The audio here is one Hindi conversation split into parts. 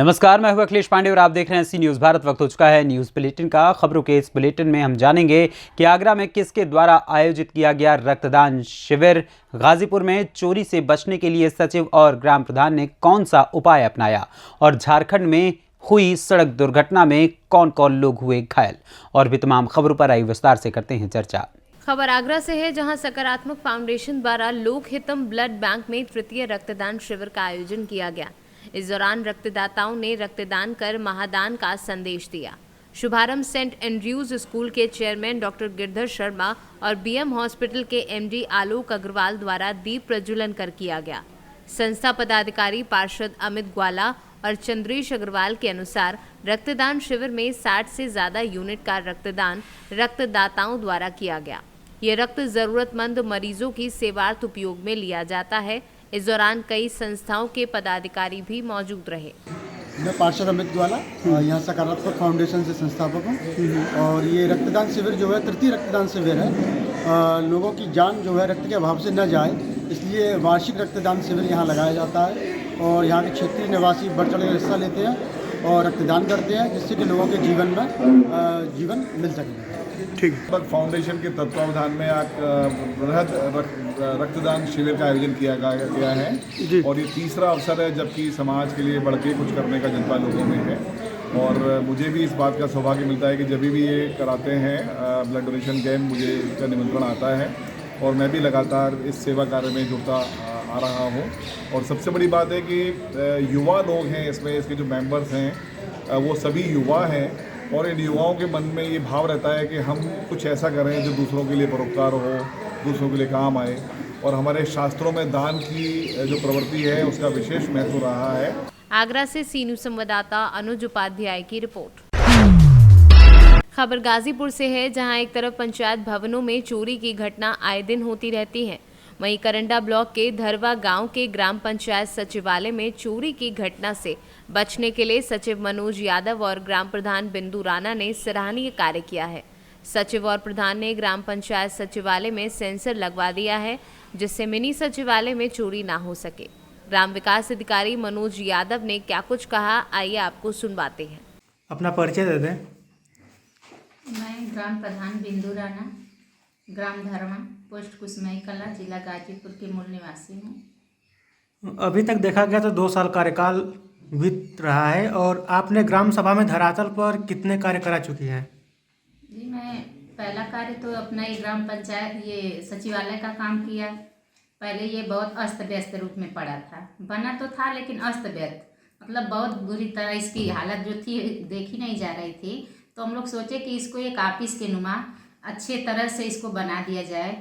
नमस्कार, मैं हूं अखिलेश पांडे और आप देख रहे हैं सी न्यूज़ भारत। वक्त हो चुका है न्यूज़ बुलेटिन का। खबरों के इस बुलेटिन में हम जानेंगे कि आगरा में किसके द्वारा आयोजित किया गया रक्तदान शिविर, गाजीपुर में चोरी से बचने के लिए सचिव और ग्राम प्रधान ने कौन सा उपाय अपनाया, और झारखंड में हुई सड़क दुर्घटना में कौन कौन लोग हुए घायल, और भी तमाम खबरों पर आई विस्तार से करते हैं चर्चा। खबर आगरा से है, जहां सकारात्मक फाउंडेशन द्वारा लोकहितम ब्लड बैंक में तृतीय रक्तदान शिविर का आयोजन किया गया। इस दौरान रक्तदाताओं ने रक्तदान कर महादान का संदेश दिया। शुभारंभ सेंट एंड्रयूज स्कूल के चेयरमैन डॉक्टर गिरधर शर्मा और बीएम हॉस्पिटल के एमडी आलोक अग्रवाल द्वारा दीप प्रज्वलन कर किया गया। संस्था पदाधिकारी पार्षद अमित ग्वाला और चंद्रेश अग्रवाल के अनुसार रक्तदान शिविर में 60 से ज्यादा यूनिट का रक्तदान रक्तदाताओं द्वारा किया गया। ये रक्त जरूरतमंद मरीजों की सेवार्थ उपयोग में लिया जाता है। इस दौरान कई संस्थाओं के पदाधिकारी भी मौजूद रहे। मैं पार्षद अमित ग्वाला यहाँ सकारात्मक फाउंडेशन से संस्थापक हूँ और ये रक्तदान शिविर जो है तृतीय रक्तदान शिविर है। लोगों की जान जो है रक्त के अभाव से न जाए, इसलिए वार्षिक रक्तदान शिविर यहाँ लगाया जाता है और यहाँ के क्षेत्रीय निवासी बढ़ चढ़ कर हिस्सा लेते हैं और रक्तदान करते हैं, जिससे कि लोगों के जीवन में जीवन मिल सके। ठीक। फाउंडेशन के तत्वावधान में आज बृहद रक्तदान शिविर का आयोजन किया गया है और ये तीसरा अवसर है जबकि समाज के लिए बढ़ के कुछ करने का जज्बा लोगों में है। और मुझे भी इस बात का सौभाग्य मिलता है कि जब भी ये कराते हैं ब्लड डोनेशन कैंप, मुझे इसका निमंत्रण आता है और मैं भी लगातार इस सेवा कार्य में जुड़ता आ रहा हूँ। और सबसे बड़ी बात है कि युवा लोग हैं इसमें, इसके जो मेंबर्स हैं वो सभी युवा हैं और इन युवाओं के मन में ये भाव रहता है कि हम कुछ ऐसा करें जो दूसरों के लिए परोपकार हो, दूसरों के लिए काम आए। और हमारे शास्त्रों में दान की जो प्रवृत्ति है उसका विशेष महत्व रहा है। आगरा से सी न्यूज़ संवाददाता अनुज उपाध्याय की रिपोर्ट। खबर गाजीपुर से है, जहां एक तरफ पंचायत भवनों में चोरी की घटना आए दिन होती रहती है, वहीं करंडा ब्लॉक के धरवा गांव के ग्राम पंचायत सचिवालय में चोरी की घटना से बचने के लिए सचिव मनोज यादव और ग्राम प्रधान बिंदु राणा ने सराहनीय कार्य किया है। सचिव और प्रधान ने ग्राम पंचायत सचिवालय में सेंसर लगवा दिया है, जिससे मिनी सचिवालय में चोरी ना हो सके। ग्राम विकास अधिकारी मनोज यादव ने क्या कुछ कहा, आइए आपको सुनवाते हैं। अपना परिचय दे दें। मैं ग्राम प्रधान बिंदु राणा, ग्राम धर्मा, पोस्ट कुसमई कला, जिला गाजीपुर की मूल निवासी हूँ। अभी तक देखा गया तो 2 साल कार्यकाल बीत रहा है और आपने ग्राम सभा में धरातल पर कितने कार्य करा चुकी हैं? जी, मैं पहला कार्य तो अपना ये ग्राम पंचायत ये सचिवालय का काम किया। पहले ये बहुत अस्त व्यस्त रूप में पड़ा था, बना तो था लेकिन अस्त व्यस्त, मतलब बहुत बुरी तरह इसकी हालत जो थी देखी नहीं जा रही थी। तो हम लोग सोचे कि इसको एक ऑफिस के नुमा अच्छे तरह से इसको बना दिया जाए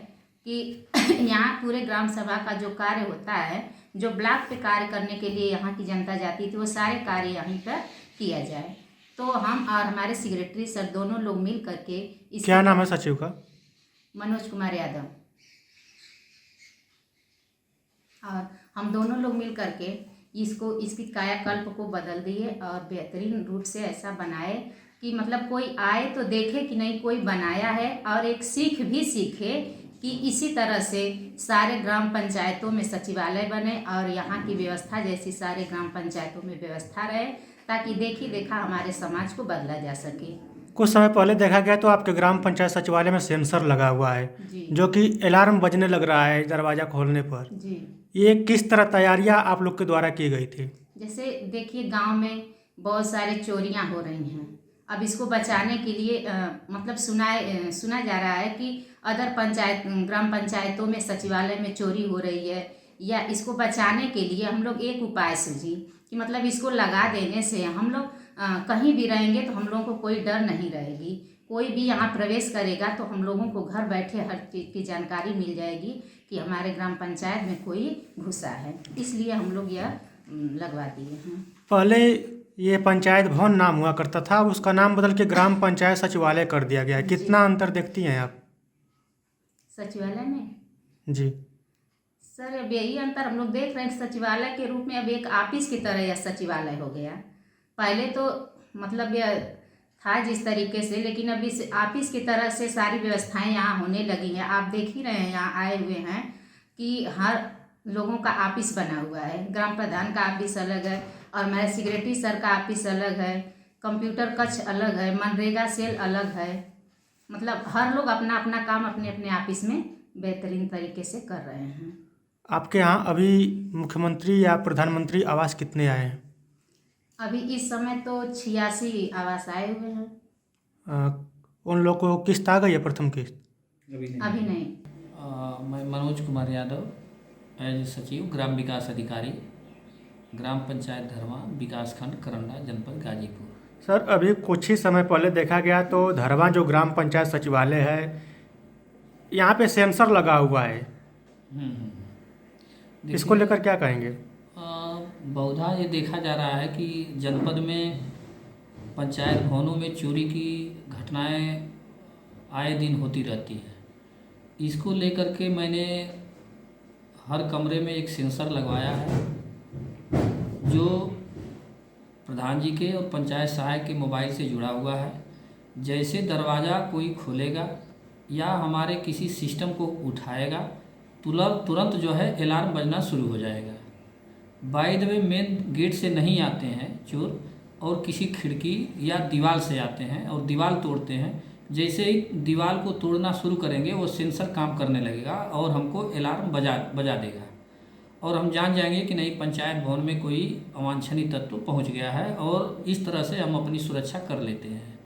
कि यहाँ पूरे ग्राम सभा का जो कार्य होता है, जो ब्लॉक पे कार्य करने के लिए यहाँ की जनता जाती थी, वो सारे कार्य यहीं पर किया जाए। तो हम और हमारे सेक्रेटरी सर दोनों लोग मिल करके क्या नाम है सचिव का? मनोज कुमार यादव। और हम दोनों लोग मिल करके इसकी कायाकल्प को बदल दिए और बेहतरीन रूप से ऐसा बनाए कि मतलब कोई आए तो देखे कि नहीं कोई बनाया है, और एक सीख भी सीखे कि इसी तरह से सारे ग्राम पंचायतों में सचिवालय बने और यहाँ की व्यवस्था जैसी सारे ग्राम पंचायतों में व्यवस्था रहे, ताकि देखी देखा हमारे समाज को बदला जा सके। कुछ समय पहले देखा गया तो आपके ग्राम पंचायत सचिवालय में सेंसर लगा हुआ है, जो कि अलार्म बजने लग रहा है दरवाज़ा खोलने पर। जी, ये किस तरह तैयारियां आप लोग के द्वारा की गई थी? जैसे देखिए, गांव में बहुत सारे चोरियां हो रही हैं। अब इसको बचाने के लिए मतलब सुना जा रहा है कि अदर ग्राम पंचायतों में सचिवालय में चोरी हो रही है, या इसको बचाने के लिए हम लोग एक उपाय सूझी कि मतलब इसको लगा देने से हम लोग कहीं भी रहेंगे तो हम लोगों को कोई डर नहीं रहेगी। कोई भी यहाँ प्रवेश करेगा तो हम लोगों को घर बैठे हर चीज़ की जानकारी मिल जाएगी कि हमारे ग्राम पंचायत में कोई घुसा है, इसलिए हम लोग यह लगवा दिए हैं। पहले ये पंचायत भवन नाम हुआ करता था, उसका नाम बदल के ग्राम पंचायत सचिवालय कर दिया गया है। कितना अंतर देखती हैं आप सचिवालय में? जी सर, अब यही अंतर हम लोग देख रहे हैं। सचिवालय के रूप में अब एक ऑफिस की तरह यह सचिवालय हो गया। पहले तो मतलब यह था जिस तरीके से, लेकिन अब इस ऑफिस की तरह से सारी व्यवस्थाएं यहाँ होने लगी हैं। आप देख ही रहे हैं, यहाँ आए हुए हैं कि हर लोगों का ऑफिस बना हुआ है। ग्राम प्रधान का ऑफिस अलग है, और हमारे सेक्रेटरी सर का ऑफिस अलग है, कंप्यूटर कक्ष अलग है, मनरेगा सेल अलग है। मतलब हर लोग अपना अपना काम अपने अपने ऑफिस में बेहतरीन तरीके से कर रहे हैं। आपके यहाँ अभी मुख्यमंत्री या प्रधानमंत्री आवास कितने आए हैं? अभी इस समय तो 86 आवास आए हुए हैं। उन लोगों को किस्त आ गई है, प्रथम किस्त? अभी नहीं। मैं मनोज कुमार यादव, एज सचिव ग्राम विकास अधिकारी, ग्राम पंचायत धरवा, विकासखंड करंडा, जनपद गाजीपुर। सर, अभी कुछ ही समय पहले देखा गया तो धरवा जो ग्राम पंचायत सचिवालय है, यहाँ पे सेंसर लगा हुआ है। इसको लेकर क्या कहेंगे? बहुधा ये देखा जा रहा है कि जनपद में पंचायत भवनों में चोरी की घटनाएं आए दिन होती रहती है। इसको लेकर के मैंने हर कमरे में एक सेंसर लगवाया है, जो प्रधान जी के और पंचायत सहायक के मोबाइल से जुड़ा हुआ है। जैसे दरवाज़ा कोई खोलेगा या हमारे किसी सिस्टम को उठाएगा, तुरंत जो है अलार्म बजना शुरू हो जाएगा। By the way, main gate से नहीं आते हैं चोर, और किसी खिड़की या दीवार से आते हैं और दीवार तोड़ते हैं। जैसे ही दीवार को तोड़ना शुरू करेंगे, वो सेंसर काम करने लगेगा और हमको अलार्म बजा देगा, और हम जान जाएंगे कि नहीं, पंचायत भवन में कोई अवांछनीय तत्व पहुंच गया है, और इस तरह से हम अपनी सुरक्षा कर लेते हैं।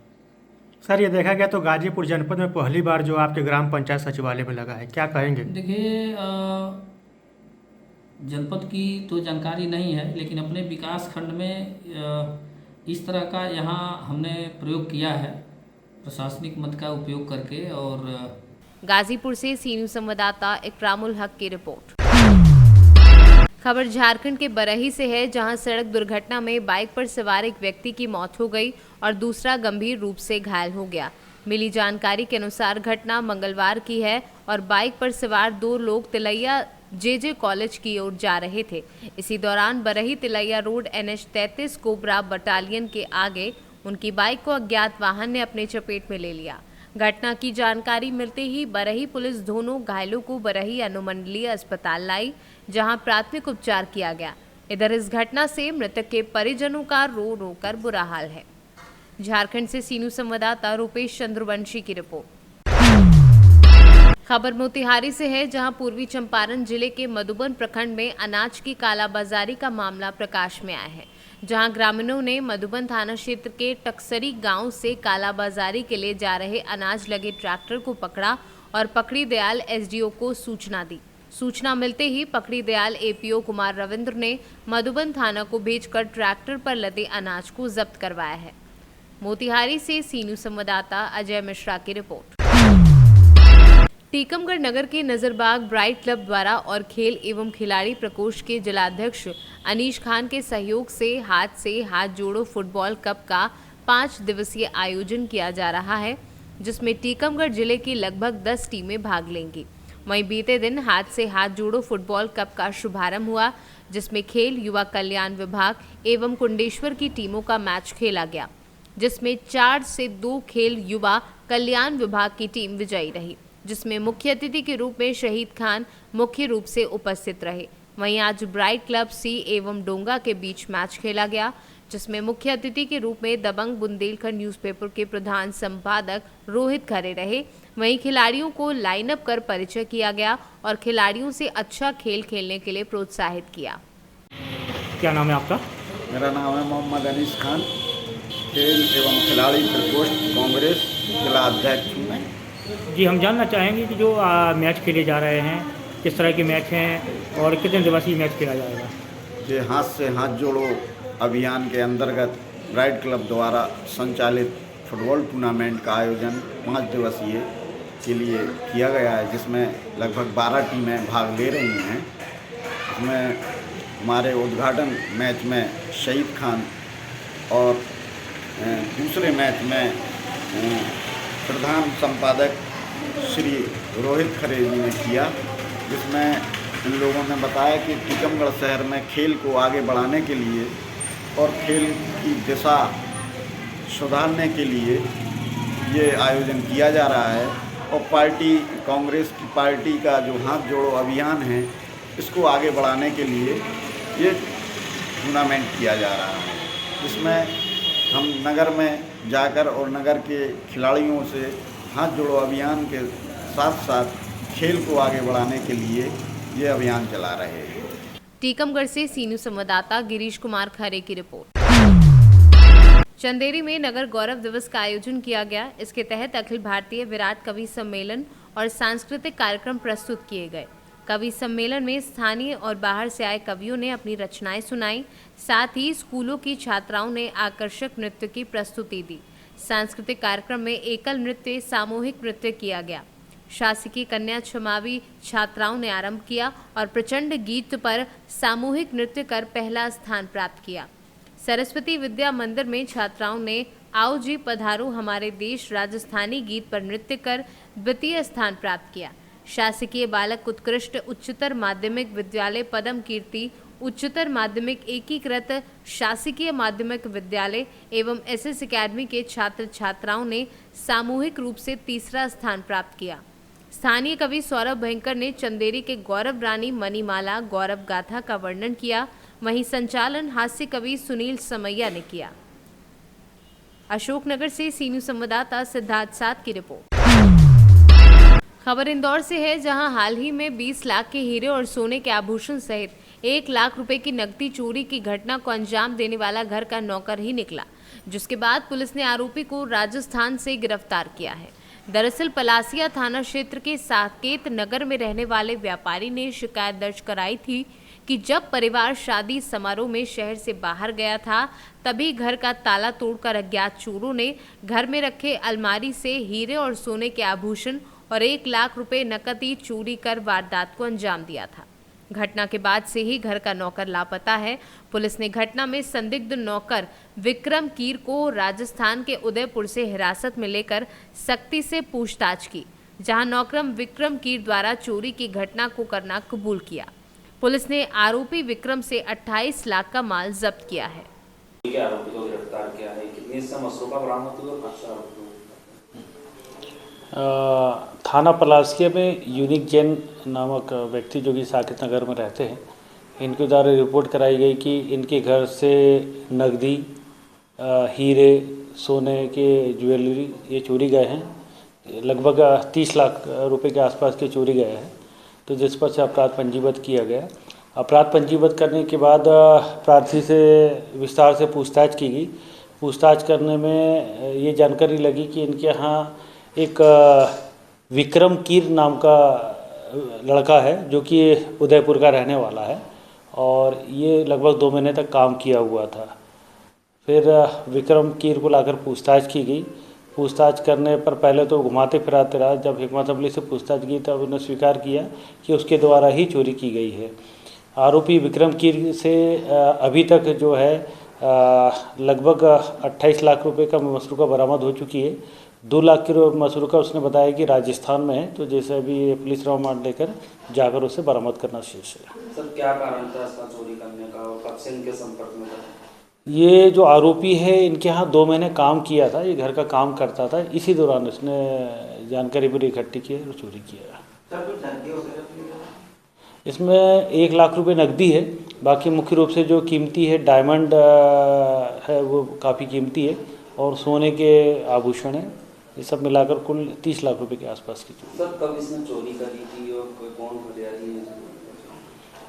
सर, ये देखा गया तो गाजीपुर जनपद में पहली बार जो आपके ग्राम पंचायत सचिवालय में लगा है, क्या कहेंगे? देखिए, जनपद की तो जानकारी नहीं है, लेकिन अपने विकास खंड में इस तरह का यहाँ हमने प्रयोग किया है, प्रशासनिक मत का उपयोग करके। और गाजीपुर से सी न्यूज़ संवाददाता इकरामुल हक की रिपोर्ट। खबर झारखंड के बरही से है, जहां सड़क दुर्घटना में बाइक पर सवार एक व्यक्ति की मौत हो गई और दूसरा गंभीर रूप से घायल हो गया। मिली जानकारी के अनुसार घटना मंगलवार की है और बाइक पर सवार 2 लोग तिलैया जे कॉलेज की ओर जा रहे थे। इसी दौरान Barhi Tilaiya road NH 33 cobra battalion के आगे उनकी बाइक को अज्ञात वाहन ने अपने चपेट में ले लिया। घटना की जानकारी मिलते ही बरही पुलिस दोनों घायलों को बरही अनुमंडलीय अस्पताल लाई, जहां प्राथमिक उपचार किया गया। इधर इस घटना से मृतक के परिजनों का रो रो कर बुरा हाल है। झारखंड से सी न्यूज़ संवाददाता रूपेश चंद्रवंशी की रिपोर्ट। खबर मोतिहारी से है, जहां पूर्वी चंपारण जिले के मधुबन प्रखंड में अनाज की कालाबाजारी का मामला प्रकाश में आया है, जहां ग्रामीणों ने मधुबन थाना क्षेत्र के टक्सरी गांव से कालाबाजारी के लिए जा रहे अनाज लगे ट्रैक्टर को पकड़ा और पकड़ी दयाल SDO को सूचना दी। सूचना मिलते ही पकड़ी दयाल APO कुमार रविंद्र ने मधुबन थाना को भेजकर ट्रैक्टर पर लदे अनाज को जब्त करवाया है। मोतिहारी से सी न्यूज़ संवाददाता अजय मिश्रा की रिपोर्ट। टीकमगढ़ नगर के नजरबाग ब्राइट क्लब द्वारा और खेल एवं खिलाड़ी प्रकोष्ठ के जिलाध्यक्ष अनीश खान के सहयोग से हाथ जोड़ो फुटबॉल कप का 5 दिवसीय आयोजन किया जा रहा है, जिसमें टीकमगढ़ जिले की लगभग 10 टीमें भाग लेंगी। वहीं बीते दिन हाथ जोड़ो फुटबॉल कप का शुभारंभ हुआ, जिसमें खेल युवा कल्याण विभाग एवं कुंडेश्वर की टीमों का मैच खेला गया, जिसमें 4 से 2 खेल युवा कल्याण विभाग की टीम विजयी रही, जिसमें मुख्य अतिथि के रूप में शहीद खान मुख्य रूप से उपस्थित रहे। वहीं आज ब्राइट क्लब C एवं डोंगा के बीच मैच खेला गया, जिसमें मुख्य अतिथि के रूप में दबंग बुंदेलखंड न्यूज़पेपर के प्रधान संपादक रोहित खरे रहे। वहीं खिलाड़ियों को लाइनअप कर परिचय किया गया और खिलाड़ियों से अच्छा खेल खेलने के लिए प्रोत्साहित किया। क्या नाम है आपका? मेरा नाम है मोहम्मद अनीस खान, खेल एवं खिलाड़ी प्रकोष्ठ कांग्रेस जिला अध्यक्ष हूँ मैं। जी, हम जानना चाहेंगे कि जो मैच खेले जा रहे हैं, किस तरह के मैच हैं और कितने दिवसीय मैच खेला जाएगा? ये हाथ से हाथ जोड़ो अभियान के अंतर्गत ब्राइट क्लब द्वारा संचालित फुटबॉल टूर्नामेंट का आयोजन 5 दिवसीय के लिए किया गया है, जिसमें लगभग 12 टीमें भाग ले रही हैं। इसमें हमारे उद्घाटन मैच में शहीद खान और दूसरे मैच में प्रधान संपादक श्री रोहित खरे जी ने किया, जिसमें इन लोगों ने बताया कि टीकमगढ़ शहर में खेल को आगे बढ़ाने के लिए और खेल की दिशा सुधारने के लिए ये आयोजन किया जा रहा है। और पार्टी कांग्रेस की पार्टी का जो हाथ जोड़ो अभियान है, इसको आगे बढ़ाने के लिए ये टूर्नामेंट किया जा रहा है, जिसमें हम नगर में जाकर और नगर के खिलाड़ियों से हाथ जोड़ो अभियान के साथ साथ खेल को आगे बढ़ाने के लिए ये अभियान चला रहे हैं। टीकमगढ़ से सी न्यूज़ संवाददाता गिरीश कुमार खरे की रिपोर्ट। चंदेरी में नगर गौरव दिवस का आयोजन किया गया। इसके तहत अखिल भारतीय विराट कवि सम्मेलन और सांस्कृतिक कार्यक्रम प्रस्तुत किए गए। कवि सम्मेलन में स्थानीय और बाहर से आए कवियों ने अपनी रचनाएं सुनाई। साथ ही स्कूलों की छात्राओं ने आकर्षक नृत्य की प्रस्तुति दी। सांस्कृतिक कार्यक्रम में एकल नृत्य, सामूहिक नृत्य किया गया। शासकीय कन्या छमावी छात्राओं ने आरंभ किया और प्रचंड गीत पर सामूहिक नृत्य कर पहला स्थान प्राप्त किया। सरस्वती विद्या मंदिर में छात्राओं ने आओ जी पधारो हमारे देश राजस्थानी गीत पर नृत्य कर द्वितीय स्थान प्राप्त किया। शासकीय बालक उत्कृष्ट उच्चतर माध्यमिक विद्यालय पदम कीर्ति, उच्चतर माध्यमिक एकीकृत शासकीय माध्यमिक विद्यालय एवं एसएस अकेडमी के छात्र छात्राओं ने सामूहिक रूप से तीसरा स्थान प्राप्त किया। स्थानीय कवि सौरभ भयंकर ने चंदेरी के गौरव रानी मणिमाला गौरव गाथा का वर्णन किया। वहीं संचालन हास्य कवि सुनील समैया ने किया। अशोकनगर से सी न्यूज़ संवाददाता सिद्धार्थ साथ की रिपोर्ट। खबर इंदौर से है, जहां हाल ही में 20 लाख के हीरे और सोने के आभूषण सहित 1 लाख रुपए की नकदी चोरी की घटना को अंजाम देने वाला घर का नौकर ही निकला, जिसके बाद पुलिस ने आरोपी को राजस्थान से गिरफ्तार किया है। दरअसल पलासिया थाना क्षेत्र के साकेत नगर में रहने वाले व्यापारी ने शिकायत दर्ज कराई थी कि जब परिवार शादी समारोह में शहर से बाहर गया था, तभी घर का ताला तोड़कर अज्ञात चोरों ने घर में रखे अलमारी से हीरे और सोने के आभूषण और 1 लाख रुपए नकदी चोरी कर वारदात को अंजाम दिया था। घटना के बाद से ही घर का नौकर लापता है। पुलिस ने घटना में संदिग्ध नौकर विक्रम कीर को राजस्थान के उदयपुर से हिरासत में लेकर सख्ती से पूछताछ की, जहां नौकर विक्रम कीर द्वारा चोरी की घटना को करना कबूल किया। पुलिस ने आरोपी विक्रम से 28 लाख का माल जब्त किया है। आरोपी को गिरफ्तार किया है। कितनी समस्या का बरामद हुआ? थाना पलासिया में यूनिक जैन नामक व्यक्ति जो कि साकेत नगर में रहते हैं, इनके द्वारा रिपोर्ट कराई गई कि इनके घर से नकदी, हीरे, सोने के ज्वेलरी ये चोरी गए हैं। लगभग 30 लाख रुपए के आसपास के चोरी गए हैं। तो जिस पर से अपराध पंजीबद्ध किया गया। अपराध पंजीबद्ध करने के बाद प्रार्थी से विस्तार से पूछताछ की गई। पूछताछ करने में ये जानकारी लगी कि इनके यहाँ एक विक्रम कीर नाम का लड़का है जो कि उदयपुर का रहने वाला है और ये लगभग 2 महीने तक काम किया हुआ था। फिर विक्रम कीर को लाकर पूछताछ की गई। पूछताछ करने पर पहले तो घुमाते फिराते रहा। जब हिकमत अमली से पूछताछ की तब उन्होंने स्वीकार किया कि उसके द्वारा ही चोरी की गई है। आरोपी विक्रम कीर से अभी तक जो है लगभग 28 लाख रुपए का मसरूका बरामद हो चुकी है। 2 लाख की मसरूका उसने बताया कि राजस्थान में है, तो जैसे अभी पुलिस रिमांड लेकर जाकर उसे बरामद करना शेष है। सर क्या कारण था इसका चोरी करने का और कब से इनके संपर्क में था? ये जो आरोपी है इनके यहाँ 2 महीने काम किया था। ये घर का काम करता था। इसी दौरान उसने जानकारी पूरी इकट्ठी की और चोरी किया। इसमें 1 लाख रुपए नकदी है। बाकी मुख्य रूप से जो कीमती है डायमंड है, वो काफ़ी कीमती है और सोने के आभूषण है। ये सब मिलाकर कुल 30 लाख रुपए के आसपास की चोरी। सर कब इसने चोरी करी थी और कौन फरियादी है?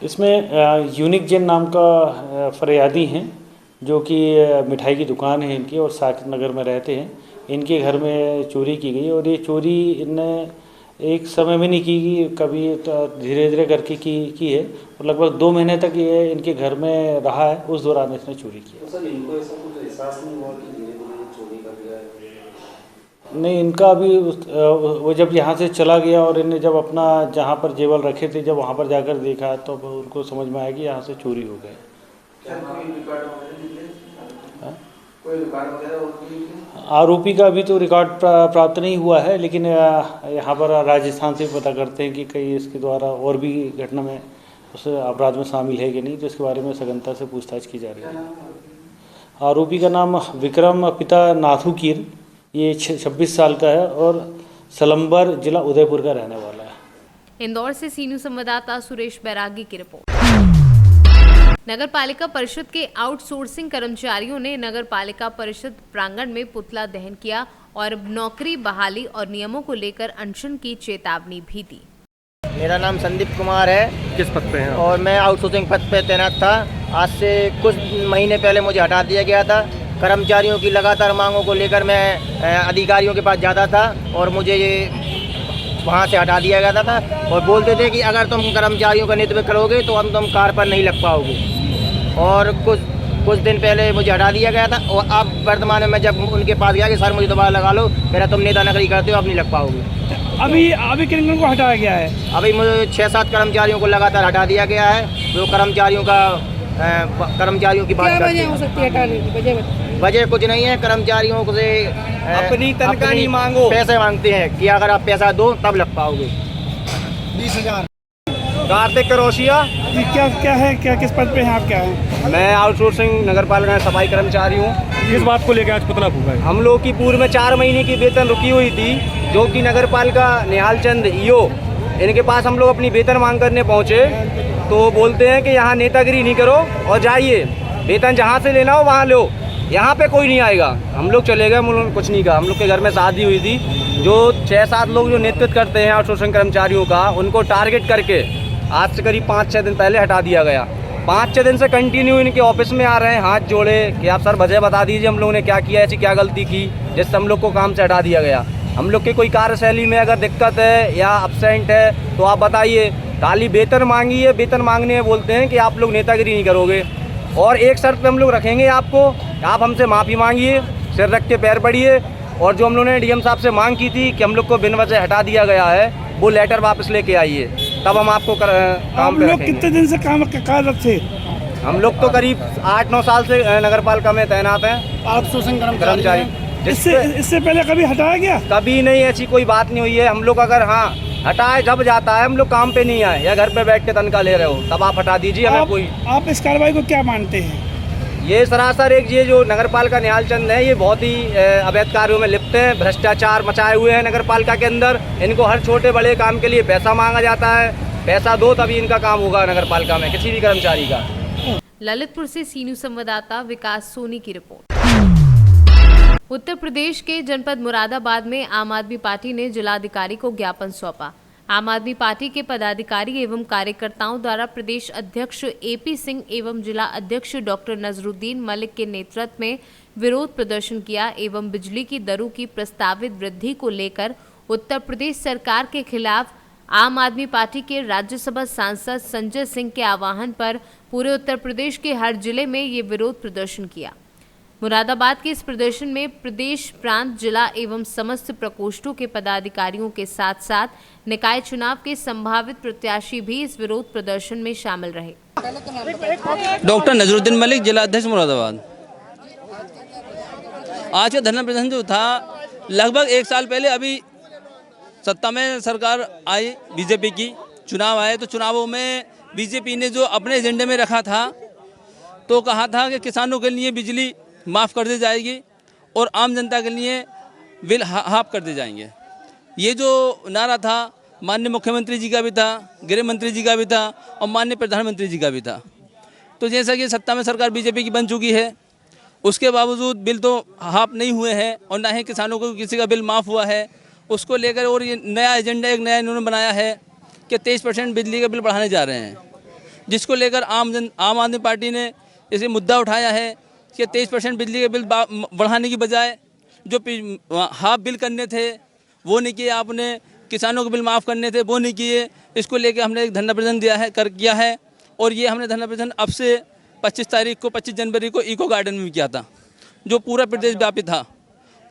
इसमें यूनिक जैन नाम का फरियादी हैं जो कि मिठाई की दुकान है इनकी और साकेत नगर में रहते हैं। इनके घर में चोरी की गई और ये चोरी इनने एक समय में नहीं की, कभी धीरे धीरे करके की है और लगभग 2 महीने तक ये इनके घर में रहा है। उस दौरान इसने चोरी किया। तो सर इनको ऐसा कुछ एहसास नहीं हुआ कि धीरे धीरे चोरी कर दिया है? नहीं, इनका अभी वो जब यहाँ से चला गया और इन्हें जब अपना जहाँ पर जेवर रखे थे जब वहाँ पर जाकर देखा तो उनको समझ में आया कि यहाँ से चोरी हो गए। आरोपी का अभी तो रिकॉर्ड प्राप्त नहीं हुआ है, लेकिन यहाँ पर राजस्थान से पता करते हैं कि कहीं इसके द्वारा और भी घटना में उस अपराध में शामिल है कि नहीं, तो इसके बारे में सघनता से पूछताछ की जा रही है। आरोपी का नाम विक्रम पिता नाथू कीर, ये 26 साल का है और सलम्बर जिला उदयपुर का रहने वाला है। इंदौर से सी न्यूज़ संवाददाता सुरेश बैरागी की रिपोर्ट। नगर पालिका परिषद के आउटसोर्सिंग कर्मचारियों ने नगर पालिका परिषद प्रांगण में पुतला दहन किया और नौकरी बहाली और नियमों को लेकर अनशन की चेतावनी भी दी। मेरा नाम संदीप कुमार है। किस पद पे हैं? और मैं आउटसोर्सिंग पद पे तैनात था। आज से कुछ महीने पहले मुझे हटा दिया गया था। कर्मचारियों की लगातार मांगों को लेकर मैं अधिकारियों के पास जाता था और मुझे ये वहाँ से हटा दिया गया था और बोलते थे कि अगर तुम कर्मचारियों का नेतृत्व करोगे तो हम तुम कार पर नहीं लग पाओगे। और कुछ दिन पहले मुझे हटा दिया गया था और अब वर्तमान में मैं जब उनके पास गया कि सर मुझे दोबारा लगा लो, मेरा तुम नेता नगरी करते हो, अब नहीं लग पाओगे। अभी किन को हटाया गया है? अभी मुझे 6-7 कर्मचारियों को लगातार हटा दिया गया है। जो कर्मचारियों की बात करते हैं। हो सकती है हटाने की वजह कुछ नहीं है। कर्मचारियों से अपनी तनख्वाह नहीं मांगो, पैसे मांगते हैं कि अगर आप पैसा दो तब लग पाओगे। 20,000। कार्तिक करोशिया। क्या है, किस पद पे हैं आप? क्या है? मैं आउटसोर्सिंग नगर पालिका सफाई कर्मचारी हूँ। किस बात को लेकर आज पुतला फूका है? हम लोग की पूर्व में 4 महीने की वेतन रुकी हुई थी, जो कि नगर पालिका निहाल चंद ईओ, इनके पास हम लोग अपनी वेतन मांग करने पहुँचे तो बोलते हैं कि यहाँ नेतागिरी नहीं करो और जाइए, वेतन जहाँ से लेना हो वहाँ लो, यहाँ पे कोई नहीं आएगा। हम लोग चले गए, उन्होंने कुछ नहीं कहा। हम लोग के घर में शादी हुई थी, जो 6-7 लोग जो नेतृत्व करते हैं आउटसोर्सिंग कर्मचारियों का, उनको टारगेट करके आज से करीब 5-6 दिन पहले हटा दिया गया। 5-6 दिन से कंटिन्यू इनके ऑफिस में आ रहे हैं हाथ जोड़े कि आप सर वजह बता दीजिए हम लोगों ने क्या किया, ऐसी क्या गलती की जिससे हम लोग को काम से हटा दिया गया। हम लोग के कोई कार्यशैली में अगर दिक्कत है या अपसेंट है तो आप बताइए। खाली वेतन मांगिए, वेतन मांगने में बोलते हैं कि आप लोग नेतागिरी नहीं करोगे। और एक शर्त पे हम लोग रखेंगे आपको, आप हमसे माफ़ी मांगिए, सिर रख के पैर पड़िए, और जो हम लोगों ने डीएम साहब से मांग की थी कि हम लोग को बिन वजह हटा दिया गया है, वो लेटर वापस लेके आइए, तब हम आपको काम पे रखेंगे। कितने दिन से काम कार्यरत थे? हम लोग तो करीब 8-9 साल से नगर पालिका में तैनात हैं आउटसोर्सिंग कर्मचारी। इससे पहले कभी हटाया गया? कभी नहीं, ऐसी कोई बात नहीं हुई है। हम लोग अगर हटाए जब जाता है, हम लोग काम पे नहीं आए या घर पे बैठ के तनख्वाह ले रहे हो, तब आप हटा दीजिए हमें। कोई आप इस कार्रवाई को क्या मानते हैं? ये सरासर ये जो नगर पालिका निहाल चंद है, ये बहुत ही अवैध कार्यों में लिप्त हैं, भ्रष्टाचार मचाए हुए हैं नगर पालिका के अंदर। इनको हर छोटे बड़े काम के लिए पैसा मांगा जाता है, पैसा दो तभी इनका काम होगा नगर पालिका में किसी भी कर्मचारी का। ललितपुर से सी न्यूज़ संवाददाता विकास सोनी की रिपोर्ट। उत्तर प्रदेश के जनपद मुरादाबाद में आम आदमी पार्टी ने जिलाधिकारी को ज्ञापन सौंपा। आम आदमी पार्टी के पदाधिकारी एवं कार्यकर्ताओं द्वारा प्रदेश अध्यक्ष एपी सिंह एवं जिला अध्यक्ष डॉक्टर नजरुद्दीन मलिक के नेतृत्व में विरोध प्रदर्शन किया एवं बिजली की दरों की प्रस्तावित वृद्धि को लेकर उत्तर प्रदेश सरकार के खिलाफ आम आदमी पार्टी के राज्यसभा सांसद संजय सिंह के आह्वान पर पूरे उत्तर प्रदेश के हर जिले में ये विरोध प्रदर्शन किया। मुरादाबाद के इस प्रदर्शन में प्रदेश, प्रांत, जिला एवं समस्त प्रकोष्ठों के पदाधिकारियों के साथ साथ निकाय चुनाव के संभावित प्रत्याशी भी इस विरोध प्रदर्शन में शामिल रहे। डॉक्टर नजरुद्दीन मलिक, जिला अध्यक्ष मुरादाबाद। आज का धरना प्रदर्शन जो था, लगभग 1 साल पहले अभी सत्ता में सरकार आई, बीजेपी की चुनाव आए, तो चुनावों में बीजेपी ने जो अपने एजेंडे में रखा था, तो कहा था कि किसानों के लिए बिजली माफ़ कर दी जाएगी और आम जनता के लिए बिल हाफ कर दिए जाएंगे। ये जो नारा था माननीय मुख्यमंत्री जी का भी था, गृह मंत्री जी का भी था और माननीय प्रधानमंत्री जी का भी था। तो जैसा कि सत्ता में सरकार बीजेपी की बन चुकी है, उसके बावजूद बिल तो हाफ नहीं हुए हैं और ना ही किसानों को किसी का बिल माफ़ हुआ है। उसको लेकर और ये नया एजेंडा एक नया इन्होंने बनाया है कि 23% बिजली का बिल बढ़ाने जा रहे हैं, जिसको लेकर आम आदमी पार्टी ने इसे मुद्दा उठाया है कि 23% बिजली के बिल बढ़ाने की बजाय जो हाफ बिल करने थे वो नहीं किए आपने, किसानों के बिल माफ़ करने थे वो नहीं किए। इसको लेकर हमने एक धरना प्रदर्शन किया है और ये हमने धरना प्रदर्शन अब से 25 जनवरी को इको गार्डन में किया था, जो पूरा प्रदेश व्यापी था।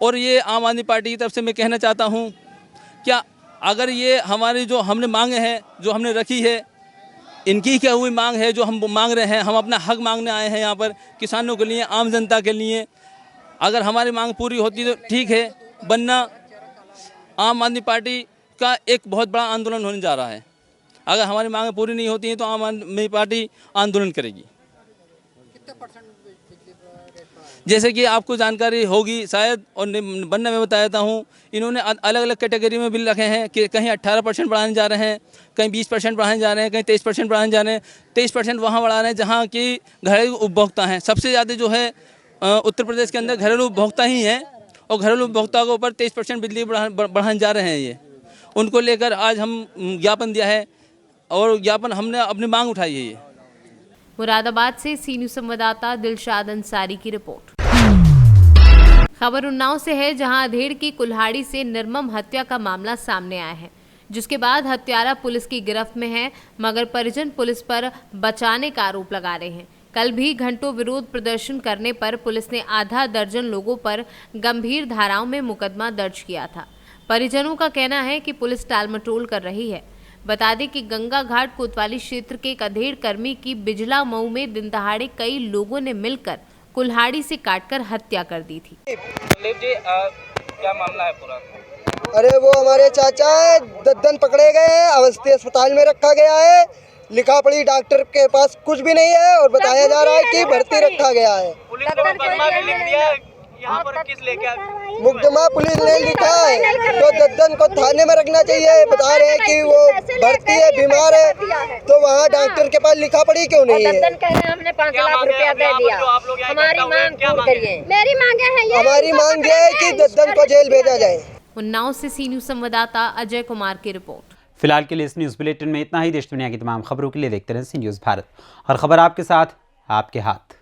और ये आम आदमी पार्टी की तरफ से मैं कहना चाहता हूँ, क्या अगर ये हमारी जो हमने मांगे हैं, जो हमने रखी है, इनकी क्या हुई मांग है जो हम मांग रहे हैं, हम अपना हक मांगने आए हैं यहाँ पर किसानों के लिए, आम जनता के लिए। अगर हमारी मांग पूरी होती तो ठीक है, वरना आम आदमी पार्टी का एक बहुत बड़ा आंदोलन होने जा रहा है। अगर हमारी मांगें पूरी नहीं होती हैं तो आम आदमी पार्टी आंदोलन करेगी। जैसे कि आपको जानकारी होगी शायद, और बनने में बताता हूँ, इन्होंने अलग अलग कैटेगरी में बिल रखे हैं कि कहीं 18% बढ़ाने जा रहे हैं, कहीं 20% बढ़ाने जा रहे हैं, कहीं 23% बढ़ाने जा रहे हैं। 23% वहाँ बढ़ा रहे हैं जहाँ की घरेलू उपभोक्ता हैं। सबसे ज़्यादा जो है उत्तर प्रदेश के अंदर घरेलू उपभोक्ता ही हैं, और घरेलू उपभोक्ता के ऊपर 23% बिजली बढ़ाने जा रहे हैं। ये उनको लेकर आज हम ज्ञापन दिया है, और ज्ञापन हमने अपनी मांग उठाई है। ये मुरादाबाद से सी न्यूज़ संवाददाता दिलशाद अंसारी की रिपोर्ट। खबर उन्नाव से है, जहां अधेड़ की कुल्हाड़ी से निर्मम हत्या का मामला सामने आया है, जिसके बाद हत्यारा पुलिस की गिरफ्त में है, मगर परिजन पुलिस पर बचाने का आरोप लगा रहे हैं। कल भी घंटों विरोध प्रदर्शन करने पर पुलिस ने आधा दर्जन लोगों पर गंभीर धाराओं में मुकदमा दर्ज किया था। परिजनों का कहना है कि पुलिस टालमटोल कर रही है। बता दें कि गंगा घाट कोतवाली क्षेत्र के एक अधेड़ कर्मी की बिजला मऊ में दिन दहाड़े कई लोगों ने मिलकर कुल्हाड़ी से काटकर हत्या कर दी थी। क्या मामला है पूरा? अरे वो हमारे चाचा है, 10 दिन पकड़े गए हैं, अवस्थी अस्पताल में रखा गया है। लिखा पढ़ी डॉक्टर के पास कुछ भी नहीं है, और बताया जा रहा है कि भर्ती रखा गया है। पुलिस ने मुकदमा भी लिख दिया है, यहाँ पर किस लेके मुकदमा पुलिस ने लिखा है, तो 10 दिन को थाने में रखना चाहिए। बता रहे हैं कि वो भर्ती है, बीमार है, तो वहाँ डॉक्टर के पास लिखा पढ़ी क्यों नहीं है? हमने 5 लाख रुपया दे दिया। हमारी मांग पूरी करिए। मेरी मांगे हैं ये। हमारी मांग ये है कि 10 दिन को जेल भेजा जाए। उन्नाव से सी न्यूज़ संवाददाता अजय कुमार की रिपोर्ट। फिलहाल के लिए इस न्यूज़ बुलेटिन में इतना ही। देश दुनिया की तमाम खबरों के लिए देखते रहें सी न्यूज़ भारत, और खबर आपके साथ, आपके हाथ।